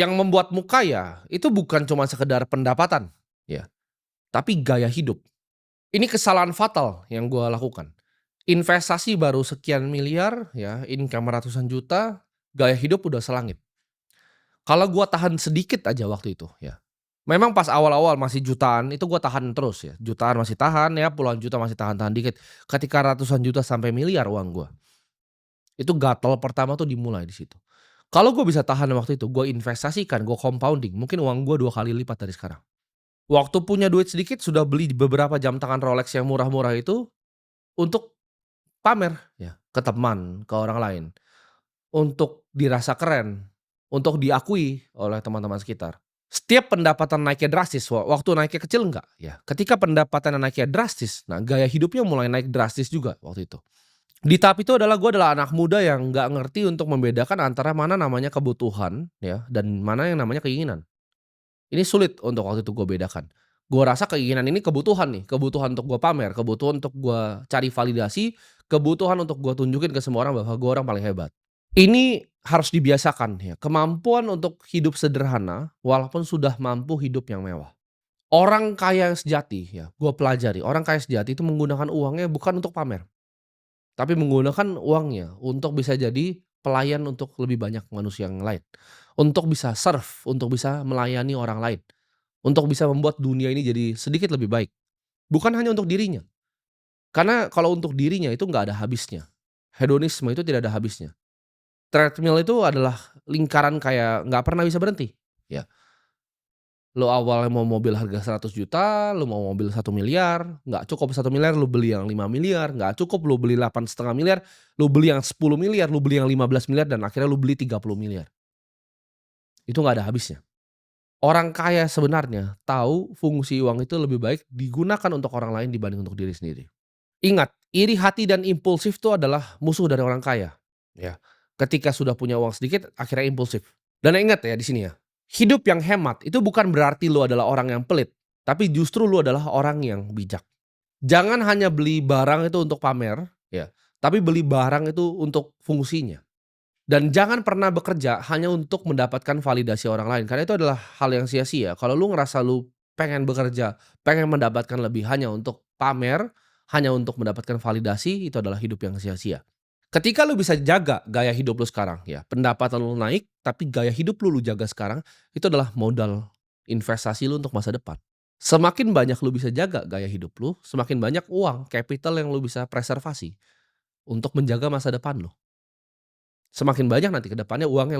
Yang membuatmu kaya, itu bukan cuma sekedar pendapatan, ya, tapi gaya hidup. Ini kesalahan fatal yang gua lakukan. Investasi baru sekian miliar, ya, income ratusan juta, gaya hidup udah selangit. Kalau gua tahan sedikit aja waktu itu, ya. Memang pas awal-awal masih jutaan, itu gua tahan terus ya, jutaan masih tahan ya, puluhan juta masih tahan-tahan dikit. Ketika ratusan juta sampai miliar uang gua, itu gatal pertama tuh dimulai di situ. Kalau gua bisa tahan waktu itu, gua investasikan, gua compounding, mungkin uang gua 2 kali lipat dari sekarang. Waktu punya duit sedikit sudah beli beberapa jam tangan Rolex yang murah-murah itu untuk pamer ya, ke teman, ke orang lain, untuk dirasa keren, untuk diakui oleh teman-teman sekitar. Setiap pendapatan naiknya drastis, waktu naiknya kecil enggak, ya. Ketika pendapatannya naiknya drastis, nah gaya hidupnya mulai naik drastis juga waktu itu. Di tahap itu adalah gue adalah anak muda yang nggak ngerti untuk membedakan antara mana namanya kebutuhan ya, dan mana yang namanya keinginan. Ini sulit untuk waktu itu gue bedakan. Gue rasa keinginan ini kebutuhan nih, kebutuhan untuk gue pamer, kebutuhan untuk gue cari validasi, kebutuhan untuk gue tunjukin ke semua orang bahwa gue orang paling hebat. Ini harus dibiasakan ya, kemampuan untuk hidup sederhana walaupun sudah mampu hidup yang mewah. Orang kaya yang sejati ya, gue pelajari, orang kaya sejati itu menggunakan uangnya bukan untuk pamer, tapi menggunakan uangnya untuk bisa jadi pelayan untuk lebih banyak manusia yang lain. Untuk bisa serve, untuk bisa melayani orang lain. Untuk bisa membuat dunia ini jadi sedikit lebih baik. Bukan hanya untuk dirinya. Karena kalau untuk dirinya itu nggak ada habisnya. Hedonisme itu tidak ada habisnya. Treadmill itu adalah lingkaran kayak nggak pernah bisa berhenti. Ya, lu awalnya mau mobil harga 100 juta, lu mau mobil 1 miliar, nggak cukup 1 miliar, lu beli yang 5 miliar, nggak cukup lu beli 8,5 miliar, lu beli yang 10 miliar, lu beli yang 15 miliar, dan akhirnya lu beli 30 miliar. Itu nggak ada habisnya. Orang kaya sebenarnya tahu fungsi uang itu lebih baik digunakan untuk orang lain dibanding untuk diri sendiri. Ingat, iri hati dan impulsif itu adalah musuh dari orang kaya, ya. Ketika sudah punya uang sedikit, akhirnya impulsif. Dan ingat ya di sini ya, hidup yang hemat itu bukan berarti lu adalah orang yang pelit, tapi justru lu adalah orang yang bijak. Jangan hanya beli barang itu untuk pamer, ya, tapi beli barang itu untuk fungsinya. Dan jangan pernah bekerja hanya untuk mendapatkan validasi orang lain, karena itu adalah hal yang sia-sia. Kalau lu ngerasa lu pengen bekerja, pengen mendapatkan lebih hanya untuk pamer, hanya untuk mendapatkan validasi, itu adalah hidup yang sia-sia. Ketika lu bisa jaga gaya hidup lu sekarang ya, pendapatan lu naik, tapi gaya hidup lu jaga sekarang, itu adalah modal investasi lu untuk masa depan. Semakin banyak lu bisa jaga gaya hidup lu, semakin banyak uang, capital yang lu bisa preservasi untuk menjaga masa depan lu. Semakin banyak nanti ke depannya uang yang